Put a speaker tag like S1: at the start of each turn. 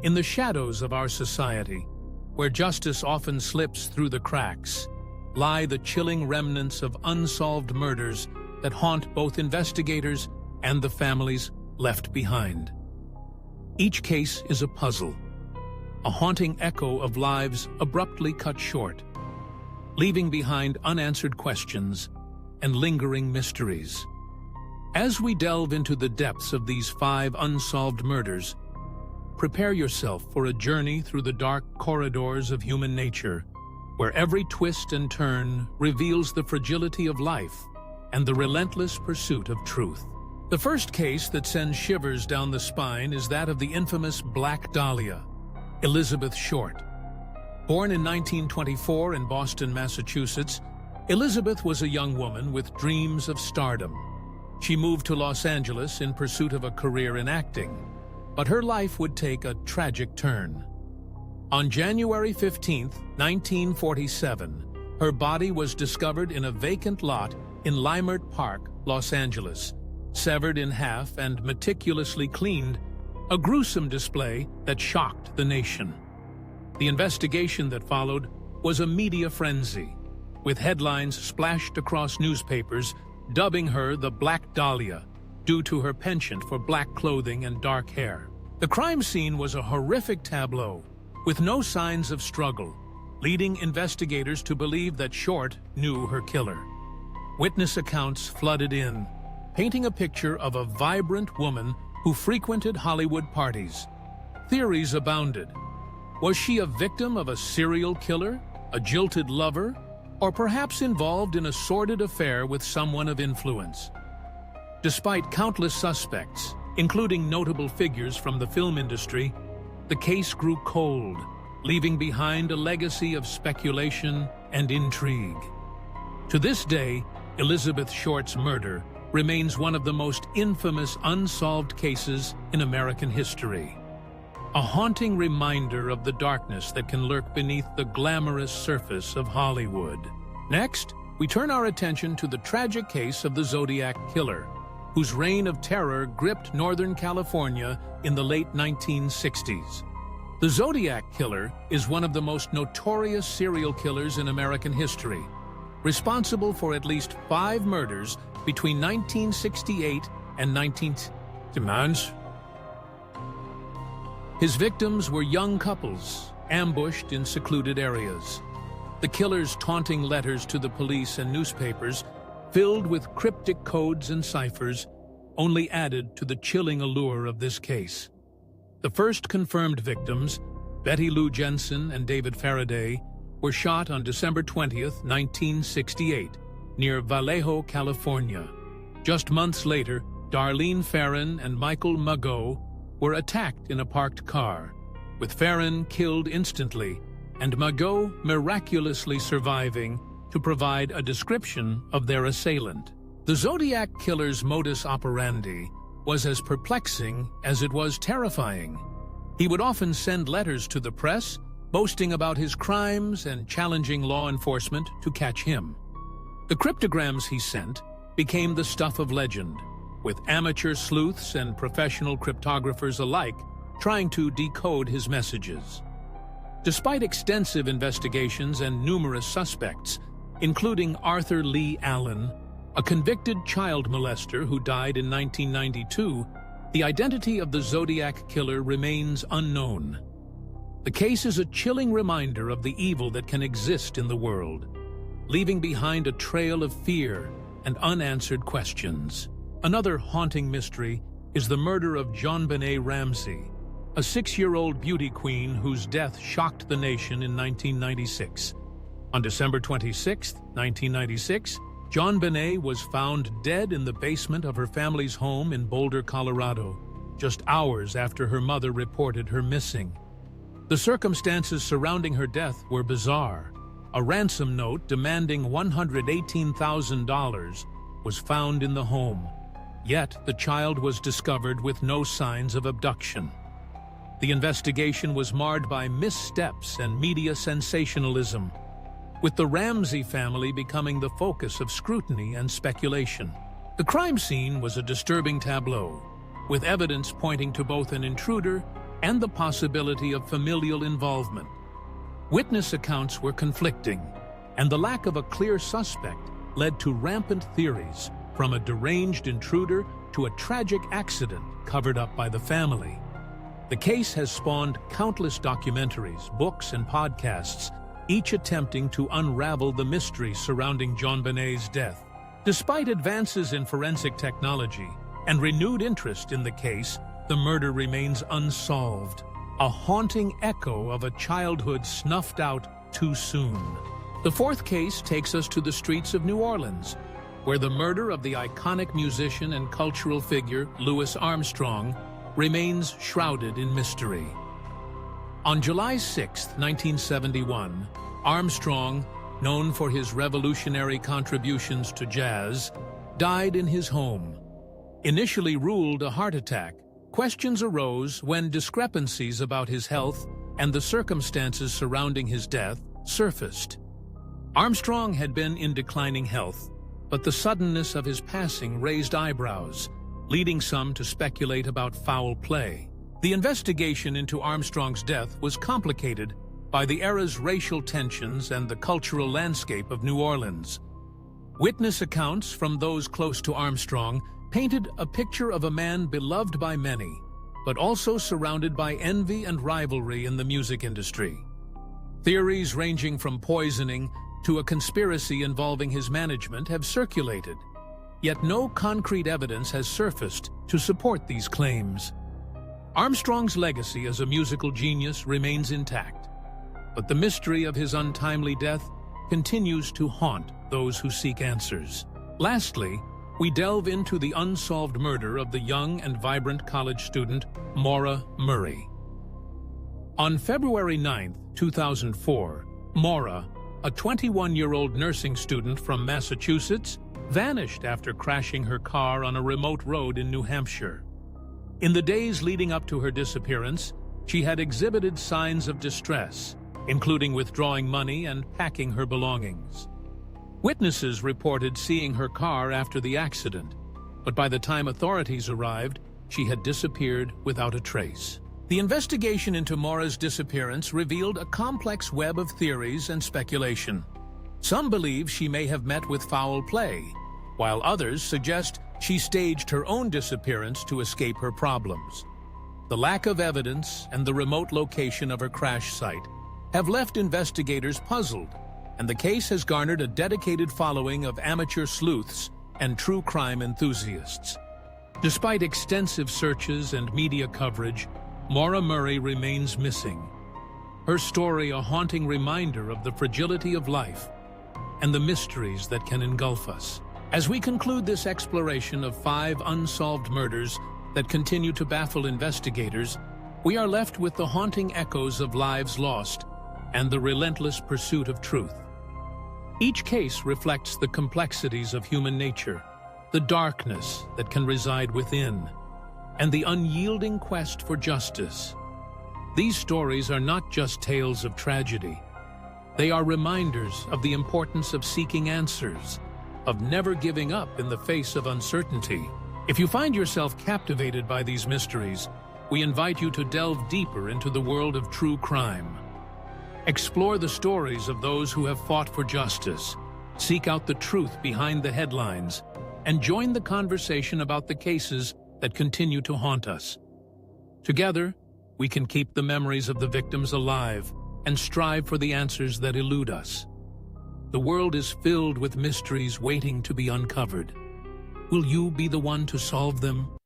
S1: In the shadows of our society, where justice often slips through the cracks, lie the chilling remnants of unsolved murders that haunt both investigators and the families left behind. Each case is a puzzle, a haunting echo of lives abruptly cut short, leaving behind unanswered questions and lingering mysteries. As we delve into the depths of these 5 unsolved murders, prepare yourself for a journey through the dark corridors of human nature, where every twist and turn reveals the fragility of life and the relentless pursuit of truth. The first case that sends shivers down the spine is that of the infamous Black Dahlia, Elizabeth Short. Born in 1924 in Boston, Massachusetts, Elizabeth was a young woman with dreams of stardom. She moved to Los Angeles in pursuit of a career in acting, but her life would take a tragic turn. On January 15, 1947, her body was discovered in a vacant lot in Leimert Park, Los Angeles, severed in half and meticulously cleaned, a gruesome display that shocked the nation. The investigation that followed was a media frenzy, with headlines splashed across newspapers dubbing her the Black Dahlia due to her penchant for black clothing and dark hair. The crime scene was a horrific tableau, with no signs of struggle, leading investigators to believe that Short knew her killer. Witness accounts flooded in, painting a picture of a vibrant woman who frequented Hollywood parties. Theories abounded. Was she a victim of a serial killer, a jilted lover, or perhaps involved in a sordid affair with someone of influence? Despite countless suspects, including notable figures from the film industry, the case grew cold, leaving behind a legacy of speculation and intrigue. To this day, Elizabeth Short's murder remains one of the most infamous unsolved cases in American history. A haunting reminder of the darkness that can lurk beneath the glamorous surface of Hollywood. Next, we turn our attention to the tragic case of the Zodiac Killer, whose reign of terror gripped Northern California in the late 1960s. The Zodiac Killer is one of the most notorious serial killers in American history, responsible for at least 5 murders between 1968 and 19 demands. His victims were young couples, ambushed in secluded areas. The killer's taunting letters to the police and newspapers, filled with cryptic codes and ciphers, only added to the chilling allure of this case. The first confirmed victims, Betty Lou Jensen and David Faraday, were shot on December 20, 1968, near Vallejo, California. Just months later, Darlene Ferrin and Michael Mageau were attacked in a parked car, with Ferrin killed instantly and Mageau miraculously surviving to provide a description of their assailant. The Zodiac Killer's modus operandi was as perplexing as it was terrifying. He would often send letters to the press, boasting about his crimes and challenging law enforcement to catch him. The cryptograms he sent became the stuff of legend, with amateur sleuths and professional cryptographers alike trying to decode his messages. Despite extensive investigations and numerous suspects, including Arthur Lee Allen, a convicted child molester who died in 1992, the identity of the Zodiac Killer remains unknown. The case is a chilling reminder of the evil that can exist in the world, leaving behind a trail of fear and unanswered questions. Another haunting mystery is the murder of JonBenet Ramsey, a 6-year-old beauty queen whose death shocked the nation in 1996. On December 26, 1996, JonBenet was found dead in the basement of her family's home in Boulder, Colorado, just hours after her mother reported her missing. The circumstances surrounding her death were bizarre. A ransom note demanding $118,000 was found in the home, yet the child was discovered with no signs of abduction. The investigation was marred by missteps and media sensationalism, with the Ramsey family becoming the focus of scrutiny and speculation. The crime scene was a disturbing tableau, with evidence pointing to both an intruder and the possibility of familial involvement. Witness accounts were conflicting, and the lack of a clear suspect led to rampant theories, from a deranged intruder to a tragic accident covered up by the family. The case has spawned countless documentaries, books, and podcasts, each attempting to unravel the mystery surrounding JonBenét's death. Despite advances in forensic technology and renewed interest in the case, the murder remains unsolved, a haunting echo of a childhood snuffed out too soon. The fourth case takes us to the streets of New Orleans, where the murder of the iconic musician and cultural figure Louis Armstrong remains shrouded in mystery. On July 6, 1971, Armstrong, known for his revolutionary contributions to jazz, died in his home. Initially ruled a heart attack, questions arose when discrepancies about his health and the circumstances surrounding his death surfaced. Armstrong had been in declining health, but the suddenness of his passing raised eyebrows, leading some to speculate about foul play. The investigation into Armstrong's death was complicated by the era's racial tensions and the cultural landscape of New Orleans. Witness accounts from those close to Armstrong painted a picture of a man beloved by many, but also surrounded by envy and rivalry in the music industry. Theories ranging from poisoning to a conspiracy involving his management have circulated, yet no concrete evidence has surfaced to support these claims. Armstrong's legacy as a musical genius remains intact, but the mystery of his untimely death continues to haunt those who seek answers. Lastly, we delve into the unsolved murder of the young and vibrant college student Maura Murray. On February 9, 2004, Maura, a 21-year-old nursing student from Massachusetts, vanished after crashing her car on a remote road in New Hampshire. In the days leading up to her disappearance, she had exhibited signs of distress, including withdrawing money and packing her belongings. Witnesses reported seeing her car after the accident, but by the time authorities arrived, she had disappeared without a trace. The investigation into Maura's disappearance revealed a complex web of theories and speculation. Some believe she may have met with foul play, while others suggest she staged her own disappearance to escape her problems. The lack of evidence and the remote location of her crash site have left investigators puzzled, and the case has garnered a dedicated following of amateur sleuths and true crime enthusiasts. Despite extensive searches and media coverage, Maura Murray remains missing. Her story a haunting reminder of the fragility of life and the mysteries that can engulf us. As we conclude this exploration of 5 unsolved murders that continue to baffle investigators, we are left with the haunting echoes of lives lost and the relentless pursuit of truth. Each case reflects the complexities of human nature, the darkness that can reside within, and the unyielding quest for justice. These stories are not just tales of tragedy. They are reminders of the importance of seeking answers, of never giving up in the face of uncertainty. If you find yourself captivated by these mysteries, we invite you to delve deeper into the world of true crime. Explore the stories of those who have fought for justice, seek out the truth behind the headlines, and join the conversation about the cases that continue to haunt us. Together, we can keep the memories of the victims alive and strive for the answers that elude us. The world is filled with mysteries waiting to be uncovered. Will you be the one to solve them?